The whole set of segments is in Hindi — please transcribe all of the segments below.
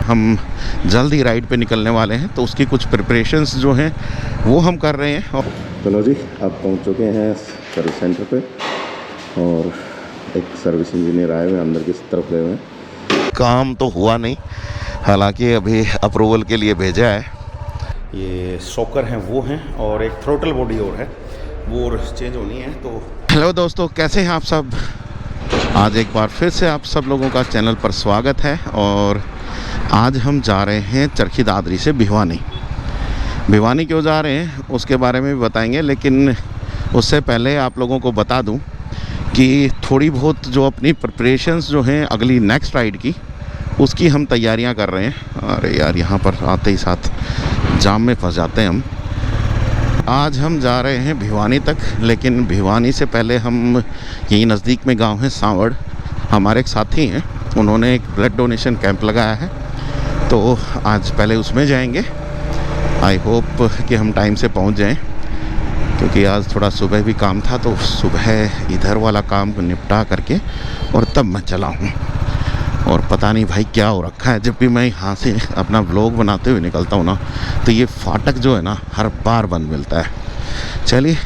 हम जल्द ही राइड पे निकलने वाले हैं, तो उसकी कुछ प्रिपरेशंस जो हैं वो हम कर रहे हैं। चलो जी, अब पहुंच चुके हैं सर्विस सेंटर पे और एक सर्विस इंजीनियर आए हुए अंदर की तरफ गए हुए हैं। काम तो हुआ नहीं, हालांकि अभी अप्रूवल के लिए भेजा है। ये शॉकर हैं वो हैं और एक थ्रोटल बॉडी और है, वो चेंज होनी है। तो हेलो दोस्तों, कैसे हैं आप सब? आज एक बार फिर से आप सब लोगों का चैनल पर स्वागत है। और आज हम जा रहे हैं चरखी दादरी से भिवानी। भिवानी क्यों जा रहे हैं उसके बारे में भी बताएंगे, लेकिन उससे पहले आप लोगों को बता दूं कि थोड़ी बहुत जो अपनी प्रिपरेशंस जो हैं अगली नेक्स्ट राइड की, उसकी हम तैयारियां कर रहे हैं। अरे यार, यहाँ पर आते ही साथ जाम में फंस जाते हैं हम। आज हम जा रहे हैं भिवानी तक, लेकिन भिवानी से पहले हम यहीं नज़दीक में गांव है सांवड़, हमारे एक साथी हैं, उन्होंने एक ब्लड डोनेशन कैंप लगाया है, तो आज पहले उसमें जाएंगे। आई होप कि हम टाइम से पहुंच जाएं, क्योंकि आज थोड़ा सुबह भी काम था, तो सुबह इधर वाला काम निपटा करके और तब मैं चला हूँ। और पता नहीं भाई क्या हो रखा है, जब भी मैं यहाँ से अपना व्लॉग बनाते हुए निकलता हूँ ना, तो ये फाटक जो है ना हर बार बंद मिलता है। चलिए,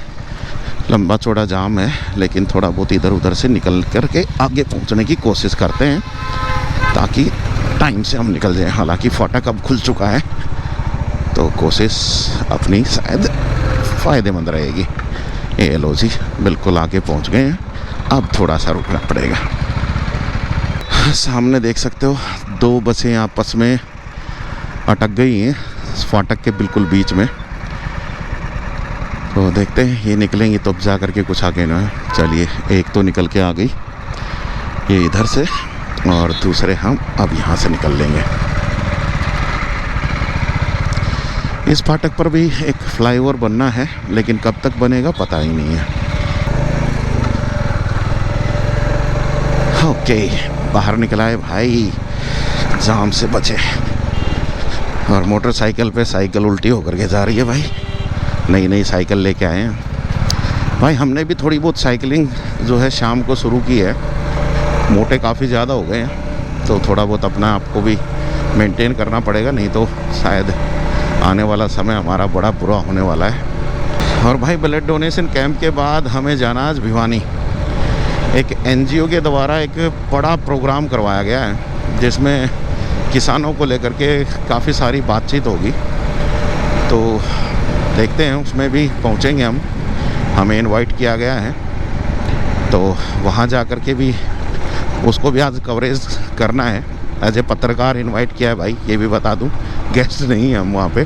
लंबा चौड़ा जाम है, लेकिन थोड़ा बहुत इधर उधर से निकल करके आगे पहुँचने की कोशिश करते हैं, ताकि टाइम से हम निकल जाएं। हालांकि फाटक अब खुल चुका है, तो कोशिश अपनी शायद फ़ायदेमंद रहेगी। ये लो जी, बिल्कुल आगे पहुँच गए हैं। अब थोड़ा सा रुकना पड़ेगा। सामने देख सकते हो 2 बसें आपस में अटक गई हैं फाटक के बिल्कुल बीच में। तो देखते हैं ये निकलेंगी तब जा कर के कुछ आगे ना है। चलिए, एक तो निकल के आ गई ये इधर से, और दूसरे हम अब यहाँ से निकल लेंगे। इस फाटक पर भी एक फ्लाईओवर बनना है, लेकिन कब तक बनेगा पता ही नहीं है। ओके, बाहर निकला है भाई, जाम से बचे। और मोटरसाइकिल पे साइकिल उल्टी होकर के जा रही है भाई। नई नई साइकिल लेके आए हैं भाई। हमने भी थोड़ी बहुत साइकिलिंग जो है शाम को शुरू की है। मोटे काफ़ी ज़्यादा हो गए हैं, तो थोड़ा बहुत अपना आपको भी मेंटेन करना पड़ेगा, नहीं तो शायद आने वाला समय हमारा बड़ा बुरा होने वाला है। और भाई, ब्लड डोनेशन कैंप के बाद हमें जाना आज भिवानी। एक एनजीओ के द्वारा एक बड़ा प्रोग्राम करवाया गया है, जिसमें किसानों को लेकर के काफ़ी सारी बातचीत होगी। तो देखते हैं, उसमें भी पहुंचेंगे हम। हमें इनवाइट किया गया है, तो वहां जा कर के भी उसको भी आज कवरेज करना है। एज ए पत्रकार इनवाइट किया है भाई, ये भी बता दूं। गेस्ट नहीं है हम वहाँ पे,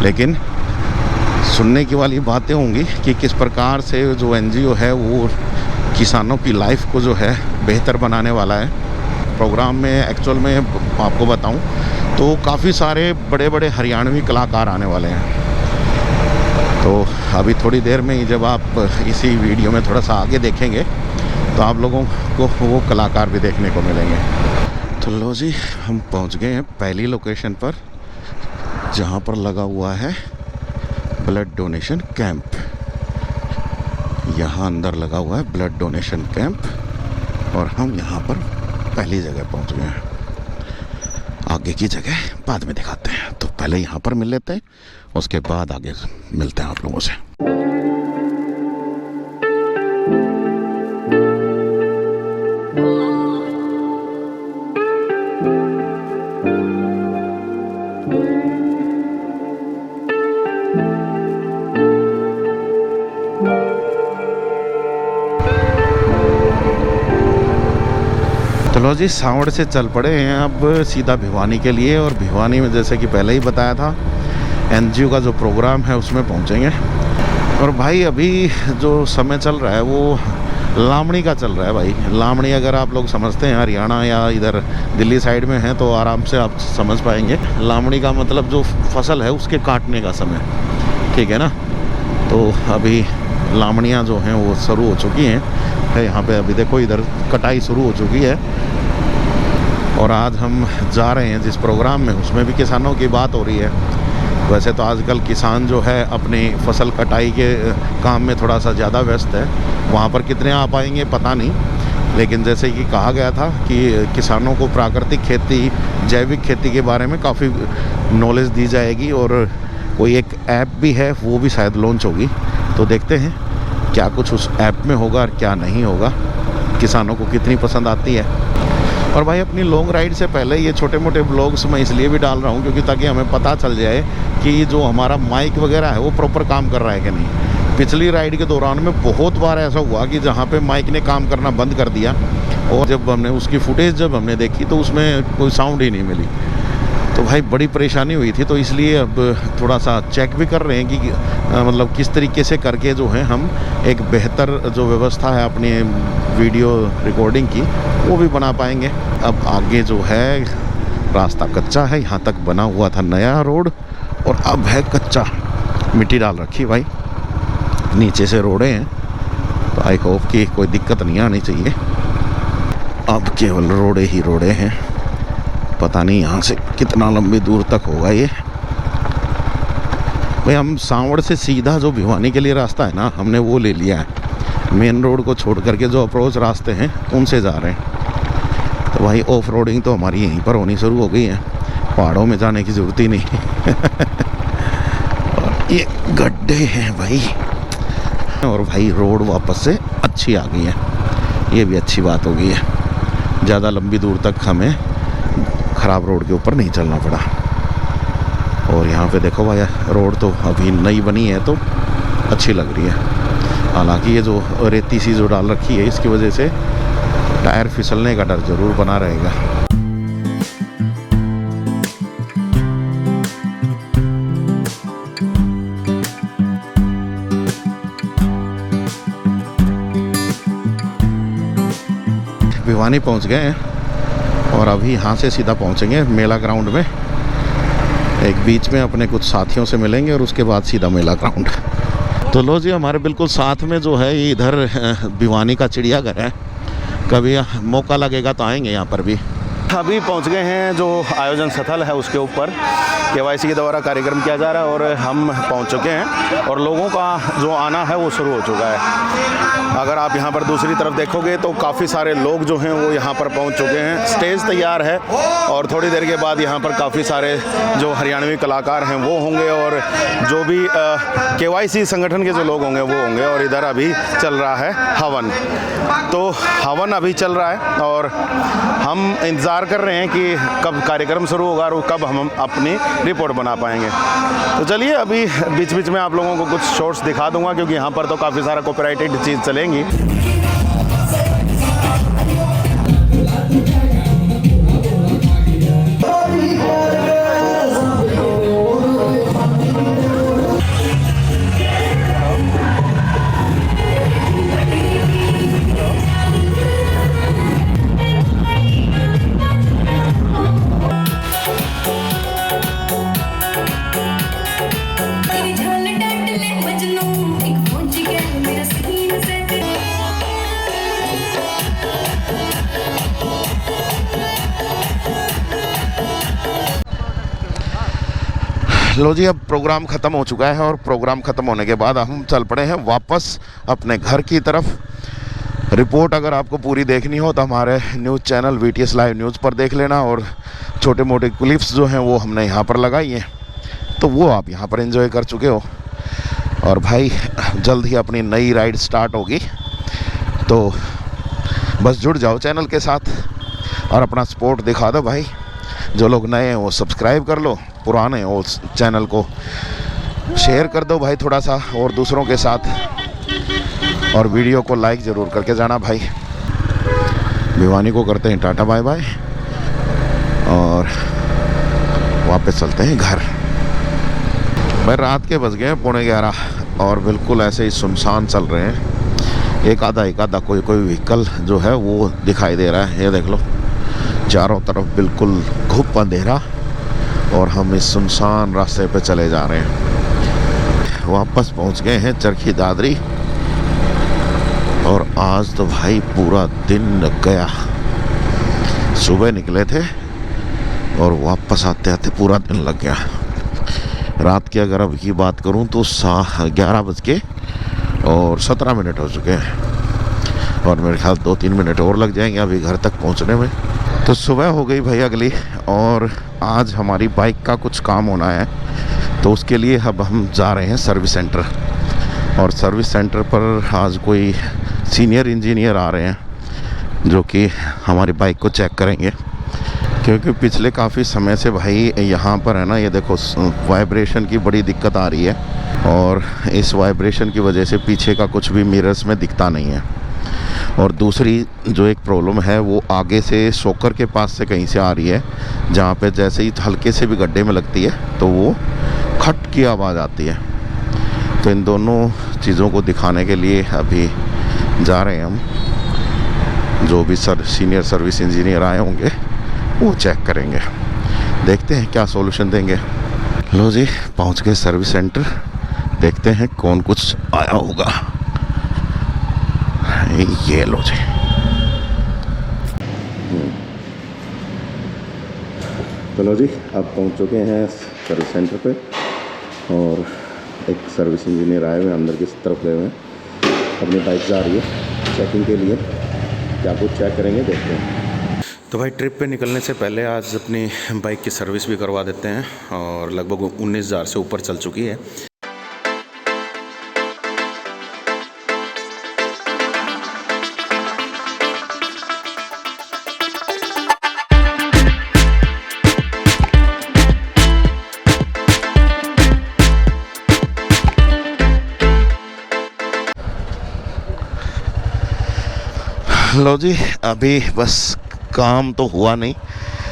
लेकिन सुनने की वाली बातें होंगी कि किस प्रकार से जो एनजीओ है वो किसानों की लाइफ को जो है बेहतर बनाने वाला है। प्रोग्राम में एक्चुअल में आपको बताऊं तो काफ़ी सारे बड़े बड़े हरियाणवी कलाकार आने वाले हैं। तो अभी थोड़ी देर में ही जब आप इसी वीडियो में थोड़ा सा आगे देखेंगे, तो आप लोगों को वो कलाकार भी देखने को मिलेंगे। तो लो जी, हम पहुंच गए हैं पहली लोकेशन पर, जहां पर लगा हुआ है ब्लड डोनेशन कैंप। यहाँ अंदर लगा हुआ है ब्लड डोनेशन कैंप, और हम यहाँ पर पहली जगह पहुँच गए हैं। आगे की जगह बाद में दिखाते हैं, तो पहले यहाँ पर मिल लेते हैं, उसके बाद आगे मिलते हैं आप लोगों से। चलो जी, सांवड़ से चल पड़े हैं अब सीधा भिवानी के लिए। और भिवानी में जैसे कि पहले ही बताया था, एनजीओ का जो प्रोग्राम है उसमें पहुंचेंगे। और भाई, अभी जो समय चल रहा है वो लामड़ी का चल रहा है भाई। लामड़ी अगर आप लोग समझते हैं हरियाणा या इधर दिल्ली साइड में हैं, तो आराम से आप समझ पाएंगे। लामड़ी का मतलब जो फसल है उसके काटने का समय, ठीक है ना। तो अभी लामड़ियाँ जो हैं वो शुरू हो चुकी हैं। यहाँ पे अभी देखो, इधर कटाई शुरू हो चुकी है। और आज हम जा रहे हैं जिस प्रोग्राम में, उसमें भी किसानों की बात हो रही है। वैसे तो आजकल किसान जो है अपनी फसल कटाई के काम में थोड़ा सा ज़्यादा व्यस्त है। वहाँ पर कितने आ पाएंगे पता नहीं, लेकिन जैसे कि कहा गया था कि किसानों को प्राकृतिक खेती, जैविक खेती के बारे में काफ़ी नॉलेज दी जाएगी, और कोई एक ऐप भी है वो भी शायद लॉन्च होगी। तो देखते हैं क्या कुछ उस ऐप में होगा और क्या नहीं होगा, किसानों को कितनी पसंद आती है। और भाई अपनी लॉन्ग राइड से पहले ये छोटे मोटे ब्लॉग्स मैं इसलिए भी डाल रहा हूँ क्योंकि ताकि हमें पता चल जाए कि जो हमारा माइक वगैरह है वो प्रॉपर काम कर रहा है कि नहीं। पिछली राइड के दौरान में बहुत बार ऐसा हुआ कि जहाँ पे माइक ने काम करना बंद कर दिया, और जब हमने उसकी फुटेज जब हमने देखी तो उसमें कोई साउंड ही नहीं मिली। तो भाई बड़ी परेशानी हुई थी। तो इसलिए अब थोड़ा सा चेक भी कर रहे हैं कि मतलब किस तरीके से करके जो है हम एक बेहतर जो व्यवस्था है अपनी वीडियो रिकॉर्डिंग की वो भी बना पाएंगे। अब आगे जो है रास्ता कच्चा है, यहाँ तक बना हुआ था नया रोड और अब है कच्चा, मिट्टी डाल रखी भाई, नीचे से रोडे हैं। तो आई होप कि कोई दिक्कत नहीं आनी चाहिए। अब केवल रोडे ही रोडे हैं, पता नहीं यहाँ से कितना लंबी दूर तक होगा ये। भाई हम सांवड़ से सीधा जो भिवानी के लिए रास्ता है ना, हमने वो ले लिया है। मेन रोड को छोड़ करके जो अप्रोच रास्ते हैं उनसे जा रहे हैं। तो भाई ऑफ रोडिंग तो हमारी यहीं पर होनी शुरू हो गई है, पहाड़ों में जाने की ज़रूरत ही नहीं। और ये गड्ढे हैं भाई, और भाई रोड वापस से अच्छी आ गई है, ये भी अच्छी बात हो गई है। ज़्यादा लंबी दूर तक हमें ख़राब रोड के ऊपर नहीं चलना पड़ा। और यहाँ पे देखो भाई रोड तो अभी नई बनी है तो अच्छी लग रही है। हालांकि ये जो रेती सी जो डाल रखी है इसकी वजह से टायर फिसलने का डर ज़रूर बना रहेगा। भिवानी पहुँच गए हैं और अभी यहाँ से सीधा पहुँचेंगे मेला ग्राउंड में। एक बीच में अपने कुछ साथियों से मिलेंगे और उसके बाद सीधा मेला ग्राउंड। तो लो जी, हमारे बिल्कुल साथ में जो है ये इधर भिवानी का चिड़ियाघर है, कभी मौका लगेगा तो आएंगे यहाँ पर भी। अभी पहुँच गए हैं जो आयोजन स्थल है उसके ऊपर, KYC के द्वारा कार्यक्रम किया जा रहा है और हम पहुँच चुके हैं और लोगों का जो आना है वो शुरू हो चुका है। अगर आप यहाँ पर दूसरी तरफ देखोगे तो काफ़ी सारे लोग जो हैं वो यहाँ पर पहुँच चुके हैं। स्टेज तैयार है और थोड़ी देर के बाद यहाँ पर काफ़ी सारे जो हरियाणवी कलाकार हैं वो होंगे और जो भी KYC संगठन के जो लोग होंगे वो होंगे। और इधर अभी चल रहा है हवन, तो हवन अभी चल रहा है और हम इंतज़ार कर रहे हैं कि कब कार्यक्रम शुरू होगा और कब हम अपनी रिपोर्ट बना पाएंगे। तो चलिए अभी बीच बीच में आप लोगों को कुछ शॉर्ट्स दिखा दूंगा क्योंकि यहाँ पर तो काफ़ी सारा कॉपीराइटेड चीज़ चलेंगी। लो जी, अब प्रोग्राम ख़त्म हो चुका है और प्रोग्राम ख़त्म होने के बाद हम चल पड़े हैं वापस अपने घर की तरफ। रिपोर्ट अगर आपको पूरी देखनी हो तो हमारे news channel VTS live news पर देख लेना, और छोटे मोटे क्लिप्स जो हैं वो हमने यहाँ पर लगाई हैं तो वो आप यहाँ पर एंजॉय कर चुके हो। और भाई जल्द ही अपनी नई राइड स्टार्ट होगी, तो बस जुड़ जाओ चैनल के साथ और अपना सपोर्ट दिखा दो भाई। जो लोग नए हैं वो सब्सक्राइब कर लो, पुराने वो चैनल को शेयर कर दो भाई थोड़ा सा और दूसरों के साथ, और वीडियो को लाइक ज़रूर करके जाना भाई। भिवानी को करते हैं टाटा बाय बाय और वापस चलते हैं घर। भाई रात के बज गए 11:15 और बिल्कुल ऐसे ही सुनसान चल रहे हैं। एक आधा कोई व्हीकल जो है वो दिखाई दे रहा है। ये देख लो, चारों तरफ बिल्कुल घुप अंधेरा और हम इस सुनसान रास्ते पे चले जा रहे हैं। वापस पहुंच गए हैं चरखी दादरी और आज तो भाई पूरा दिन लग गया। सुबह निकले थे और वापस आते आते पूरा दिन लग गया। रात की अगर अब की बात करूं तो 11:17 हो चुके हैं। और मेरे ख्याल 2-3 मिनट और लग जाएंगे अभी घर तक पहुंचने में। तो सुबह हो गई भाई अगली, और आज हमारी बाइक का कुछ काम होना है, तो उसके लिए अब हम जा रहे हैं सर्विस सेंटर। और सर्विस सेंटर पर आज कोई सीनियर इंजीनियर आ रहे हैं जो कि हमारी बाइक को चेक करेंगे, क्योंकि पिछले काफ़ी समय से भाई यहाँ पर है ना, ये देखो वाइब्रेशन की बड़ी दिक्कत आ रही है, और इस वाइब्रेशन की वजह से पीछे का कुछ भी मिरर्स में दिखता नहीं है। और दूसरी जो एक प्रॉब्लम है वो आगे से शॉकर के पास से कहीं से आ रही है, जहाँ पे जैसे ही हल्के से भी गड्ढे में लगती है तो वो खट की आवाज़ आती है। तो इन दोनों चीज़ों को दिखाने के लिए अभी जा रहे हैं हम। जो भी सीनियर सर्विस इंजीनियर आए होंगे वो चेक करेंगे, देखते हैं क्या सॉल्यूशन देंगे। लो जी, पहुंच गए सर्विस सेंटर, देखते हैं कौन कुछ आया होगा। ये लो जी, तो लो जी, अब पहुंच चुके हैं सर्विस सेंटर पे, और एक सर्विस इंजीनियर आए हुए अंदर की तरफ गए हुए हैं। अपनी बाइक जा रही है चेकिंग के लिए, क्या कुछ चेक करेंगे देखते हैं। तो भाई ट्रिप पे निकलने से पहले आज अपनी बाइक की सर्विस भी करवा देते हैं, और लगभग 19,000 से ऊपर चल चुकी है। लो जी, अभी बस काम तो हुआ नहीं,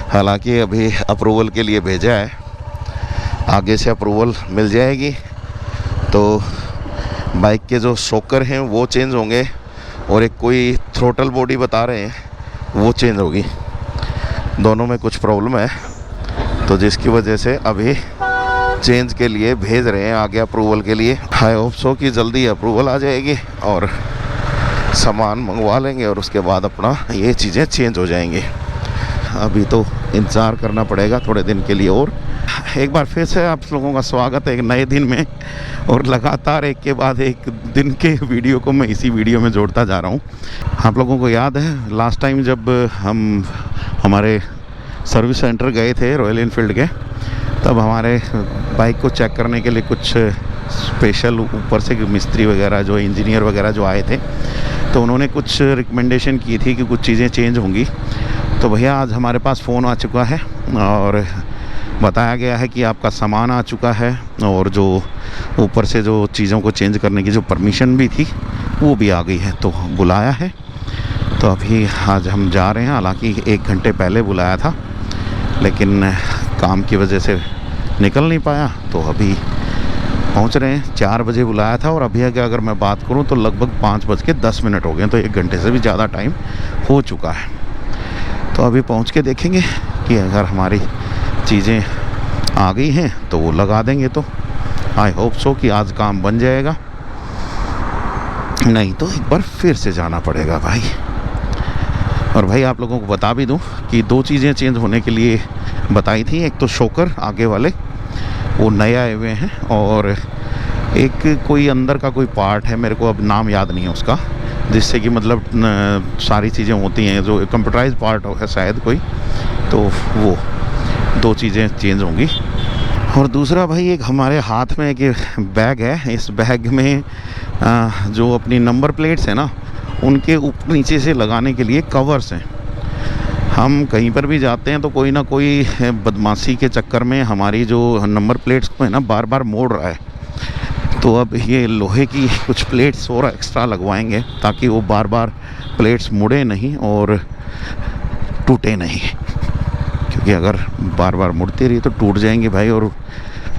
हालांकि अभी अप्रूवल के लिए भेजा है, आगे से अप्रूवल मिल जाएगी तो बाइक के जो शॉकर हैं वो चेंज होंगे, और एक कोई थ्रोटल बॉडी बता रहे हैं वो चेंज होगी। दोनों में कुछ प्रॉब्लम है, तो जिसकी वजह से अभी चेंज के लिए भेज रहे हैं आगे अप्रूवल के लिए। आई होप सो कि जल्दी अप्रूवल आ जाएगी और सामान मंगवा लेंगे, और उसके बाद अपना ये चीज़ें चेंज हो जाएंगी। अभी तो इंतज़ार करना पड़ेगा थोड़े दिन के लिए। और एक बार फिर से आप लोगों का स्वागत है एक नए दिन में, और लगातार एक के बाद एक दिन के वीडियो को मैं इसी वीडियो में जोड़ता जा रहा हूँ। आप लोगों को याद है लास्ट टाइम जब हम हमारे सर्विस सेंटर गए थे रॉयल एनफील्ड के, तब हमारे बाइक को चेक करने के लिए कुछ स्पेशल ऊपर से मिस्त्री वगैरह जो इंजीनियर वगैरह जो आए थे, तो उन्होंने कुछ रिकमेंडेशन की थी कि कुछ चीज़ें चेंज होंगी। तो भैया आज हमारे पास फ़ोन आ चुका है और बताया गया है कि आपका सामान आ चुका है, और जो ऊपर से जो चीज़ों को चेंज करने की जो परमिशन भी थी वो भी आ गई है, तो बुलाया है। तो अभी आज हम जा रहे हैं, हालांकि 1 घंटे पहले बुलाया था लेकिन काम की वजह से निकल नहीं पाया, तो अभी पहुंच रहे हैं। 4 बजे बुलाया था और अभी अगर मैं बात करूं तो लगभग 5:10 हो गए, तो 1 घंटे से भी ज़्यादा टाइम हो चुका है। तो अभी पहुंच के देखेंगे कि अगर हमारी चीज़ें आ गई हैं तो वो लगा देंगे। तो आई होप सो कि आज काम बन जाएगा, नहीं तो एक बार फिर से जाना पड़ेगा भाई। और भाई आप लोगों को बता भी दूं कि 2 चीज़ें चेंज होने के लिए बताई थी। एक तो शॉकर आगे वाले वो नए आए हुए हैं, और एक कोई अंदर का कोई पार्ट है, मेरे को अब नाम याद नहीं है उसका, जिससे कि मतलब सारी चीज़ें होती हैं, जो कंप्यूटराइज पार्ट है शायद कोई, तो वो 2 चीज़ें चेंज होंगी। और दूसरा भाई एक हमारे हाथ में एक बैग है, इस बैग में जो अपनी नंबर प्लेट्स है ना, उनके ऊपर नीचे से लगाने के लिए कवर्स हैं। हम कहीं पर भी जाते हैं तो कोई ना कोई बदमाशी के चक्कर में हमारी जो नंबर प्लेट्स को है ना बार बार मोड़ रहा है। तो अब ये लोहे की कुछ प्लेट्स और एक्स्ट्रा लगवाएंगे ताकि वो बार बार प्लेट्स मुड़े नहीं और टूटे नहीं, क्योंकि अगर बार बार मुड़ती रही तो टूट जाएंगे भाई। और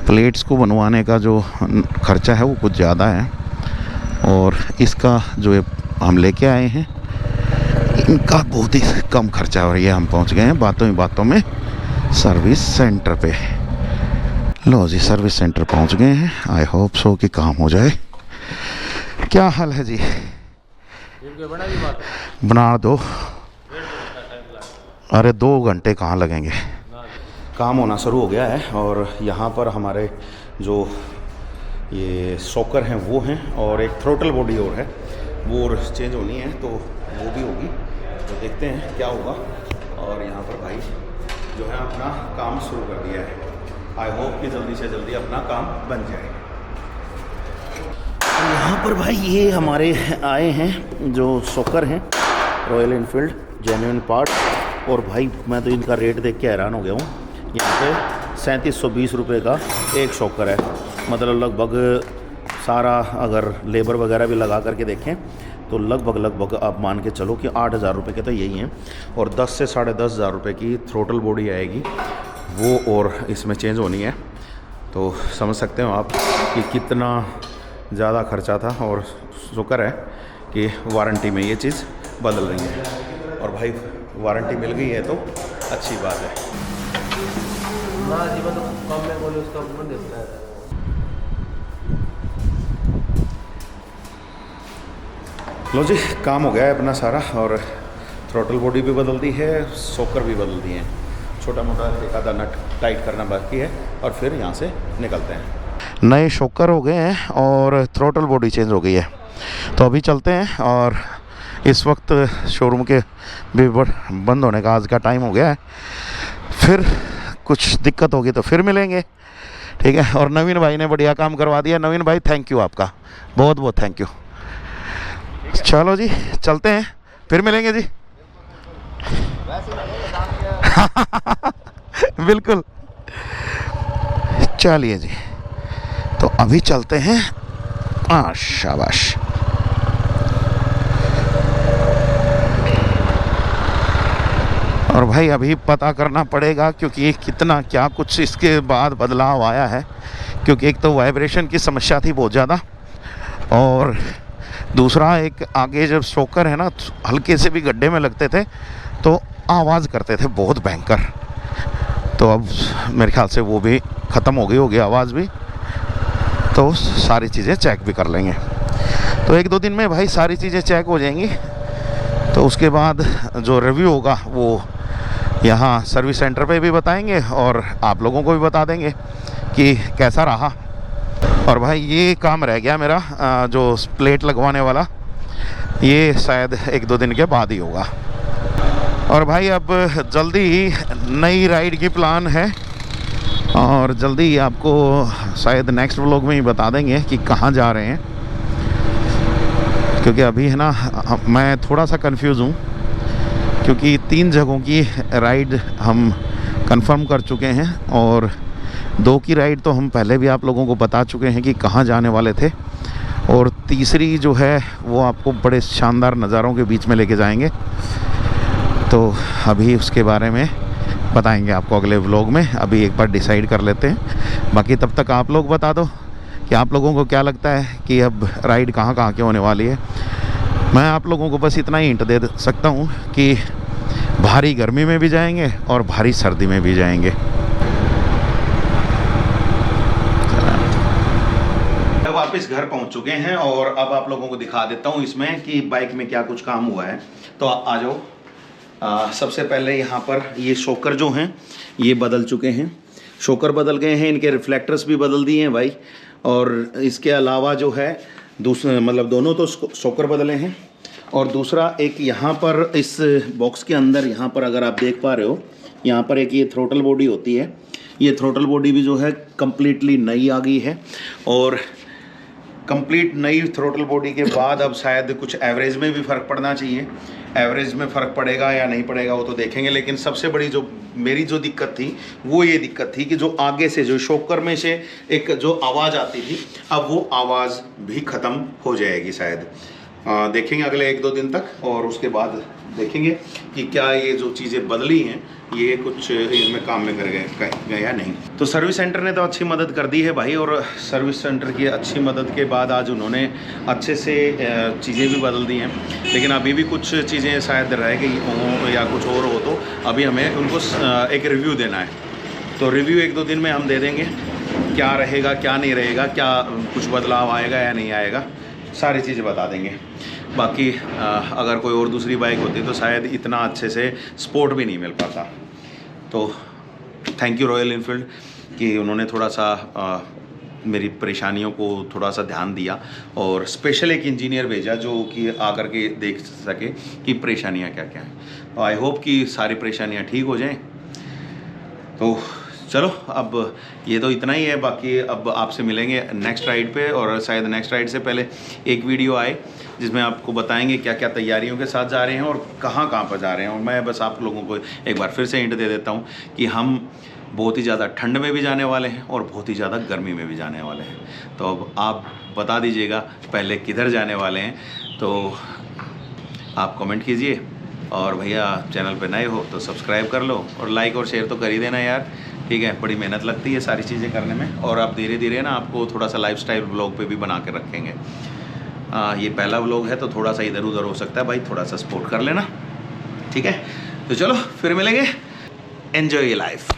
प्लेट्स को बनवाने का जो खर्चा है वो कुछ ज़्यादा है, और इसका जो हम लेके आए हैं इनका बहुत ही कम खर्चा हो रही है। हम पहुंच गए हैं बातों ही बातों में सर्विस सेंटर पे। लो जी, सर्विस सेंटर पहुंच गए हैं। आई होप सो कि काम हो जाए। क्या हाल है जी? बना दो। अरे 2 घंटे कहाँ लगेंगे, काम होना शुरू हो गया है। और यहाँ पर हमारे जो ये शॉकर हैं वो हैं, और एक थ्रोटल बॉडी और है वो चेंज होनी है। तो वो भी होगी, तो देखते हैं क्या होगा। और यहाँ पर भाई जो है अपना काम शुरू कर दिया है। आई होप कि जल्दी से जल्दी अपना काम बन जाए। यहाँ पर भाई ये हमारे आए हैं जो शॉकर हैं, रॉयल इनफील्ड जेन्युइन पार्ट। और भाई मैं तो इनका रेट देख के हैरान हो गया हूँ। यहाँ पे 3720 रुपये का एक शॉकर है, मतलब लगभग सारा अगर लेबर वगैरह भी लगा करके देखें तो लगभग आप मान के चलो कि 8000 रुपये के तो यही हैं। और 10 से 10,500 रुपये की थ्रोटल बॉडी आएगी वो, और इसमें चेंज होनी है। तो समझ सकते हो आप कि कितना ज़्यादा खर्चा था। और शुक्र है कि वारंटी में ये चीज़ बदल रही है। और भाई वारंटी मिल गई है तो अच्छी बात है। ना जी मतलब कम में बोले उसका मन देता है। लो जी, काम हो गया है अपना सारा। और थ्रोटल बॉडी भी बदल दी है, शॉकर भी बदल दिए हैं। छोटा मोटा एक आधा नट टाइट करना बाकी है और फिर यहाँ से निकलते हैं। नए शॉकर हो गए हैं और थ्रोटल बॉडी चेंज हो गई है। तो अभी चलते हैं। और इस वक्त शोरूम के भी बंद होने का आज का टाइम हो गया है। फिर कुछ दिक्कत होगी तो फिर मिलेंगे, ठीक है। और नवीन भाई ने बढ़िया काम करवा दिया। नवीन भाई थैंक यू, आपका बहुत बहुत थैंक यू। चलो जी चलते हैं, फिर मिलेंगे जी। बिल्कुल, चलिए जी, तो अभी चलते हैं। शाबाश। और भाई अभी पता करना पड़ेगा क्योंकि कितना क्या कुछ इसके बाद बदलाव आया है। क्योंकि एक तो वाइब्रेशन की समस्या थी बहुत ज़्यादा, और दूसरा एक आगे जब शॉकर है ना हल्के से भी गड्ढे में लगते थे तो आवाज़ करते थे बहुत भयंकर। तो अब मेरे ख्याल से वो भी ख़त्म हो गई होगी आवाज़ भी। तो सारी चीज़ें चेक भी कर लेंगे। तो 1-2 दिन में भाई सारी चीज़ें चेक हो जाएंगी। तो उसके बाद जो रिव्यू होगा वो यहाँ सर्विस सेंटर पे भी बताएंगे और आप लोगों को भी बता देंगे कि कैसा रहा। और भाई ये काम रह गया मेरा जो प्लेट लगवाने वाला, ये शायद 1-2 दिन के बाद ही होगा। और भाई अब जल्दी ही नई राइड की प्लान है और जल्दी ही आपको शायद नेक्स्ट व्लॉग में ही बता देंगे कि कहाँ जा रहे हैं। क्योंकि अभी है ना मैं थोड़ा सा कंफ्यूज हूँ, क्योंकि 3 जगहों की राइड हम कंफर्म कर चुके हैं और 2 की राइड तो हम पहले भी आप लोगों को बता चुके हैं कि कहाँ जाने वाले थे। और तीसरी जो है वो आपको बड़े शानदार नज़ारों के बीच में लेके जाएंगे। तो अभी उसके बारे में बताएंगे आपको अगले व्लॉग में। अभी एक बार डिसाइड कर लेते हैं, बाकी तब तक आप लोग बता दो कि आप लोगों को क्या लगता है कि अब राइड कहाँ कहाँ की होने वाली है। मैं आप लोगों को बस इतना ही हिंट दे सकता हूँ कि भारी गर्मी में भी जाएंगे और भारी सर्दी में भी जाएंगे। वापस घर पहुंच चुके हैं और अब आप लोगों को दिखा देता हूं इसमें कि बाइक में क्या कुछ काम हुआ है। तो आ जाओ। सबसे पहले यहाँ पर ये शॉकर जो हैं ये बदल चुके हैं। शॉकर बदल गए हैं, इनके रिफ्लेक्टर्स भी बदल दिए हैं भाई। और इसके अलावा जो है दूसरे मतलब दोनों तो शॉकर बदले हैं। और दूसरा एक यहाँ पर इस बॉक्स के अंदर यहाँ पर अगर आप देख पा रहे हो, यहाँ पर एक ये थ्रोटल बॉडी होती है। ये थ्रोटल बॉडी भी जो है कम्प्लीटली नई आ गई है। और कंप्लीट नई थ्रोटल बॉडी के बाद अब शायद कुछ एवरेज में भी फ़र्क पड़ना चाहिए। एवरेज में फ़र्क पड़ेगा या नहीं पड़ेगा वो तो देखेंगे। लेकिन सबसे बड़ी जो मेरी जो दिक्कत थी वो ये दिक्कत थी कि जो आगे से जो शॉकर में से एक जो आवाज़ आती थी, अब वो आवाज़ भी ख़त्म हो जाएगी शायद। देखेंगे अगले 1-2 दिन तक और उसके बाद देखेंगे कि क्या ये जो चीज़ें बदली हैं ये कुछ इनमें काम में कर गए या नहीं। तो सर्विस सेंटर ने तो अच्छी मदद कर दी है भाई। और सर्विस सेंटर की अच्छी मदद के बाद आज उन्होंने अच्छे से चीज़ें भी बदल दी हैं। लेकिन अभी भी कुछ चीज़ें शायद रह गई हों या कुछ और हो, तो अभी हमें उनको एक रिव्यू देना है। तो रिव्यू 1-2 दिन में हम दे देंगे, क्या रहेगा क्या नहीं रहेगा, क्या कुछ बदलाव आएगा या नहीं आएगा, सारी चीज़ें बता देंगे। बाकी अगर कोई और दूसरी बाइक होती तो शायद इतना अच्छे से सपोर्ट भी नहीं मिल पाता। तो थैंक यू रॉयल इनफील्ड कि उन्होंने थोड़ा सा मेरी परेशानियों को थोड़ा सा ध्यान दिया और स्पेशल एक इंजीनियर भेजा जो कि आकर के देख सके कि परेशानियाँ क्या क्या हैं। तो आई होप कि सारी परेशानियाँ ठीक हो जाएं। तो चलो अब ये तो इतना ही है, बाकी अब आपसे मिलेंगे नेक्स्ट राइड पे, और शायद नेक्स्ट राइड से पहले एक वीडियो आए जिसमें आपको बताएंगे क्या क्या तैयारियों के साथ जा रहे हैं और कहाँ कहाँ पर जा रहे हैं। और मैं बस आप लोगों को एक बार फिर से हिंट दे देता हूँ कि हम बहुत ही ज़्यादा ठंड में भी जाने वाले हैं और बहुत ही ज़्यादा गर्मी में भी जाने वाले हैं। तो अब आप बता दीजिएगा पहले किधर जाने वाले हैं, तो आप कमेंट कीजिए। और भैया चैनल पे नए हो तो सब्सक्राइब कर लो और लाइक और शेयर तो कर ही देना यार, ठीक है। बड़ी मेहनत लगती है सारी चीज़ें करने में, और आप धीरे धीरे ना आपको थोड़ा सा लाइफस्टाइल व्लॉग पे भी बना के रखेंगे। ये पहला व्लॉग है तो थोड़ा सा इधर उधर हो सकता है भाई, थोड़ा सा सपोर्ट कर लेना, ठीक है। तो चलो फिर मिलेंगे, एन्जॉय योर लाइफ।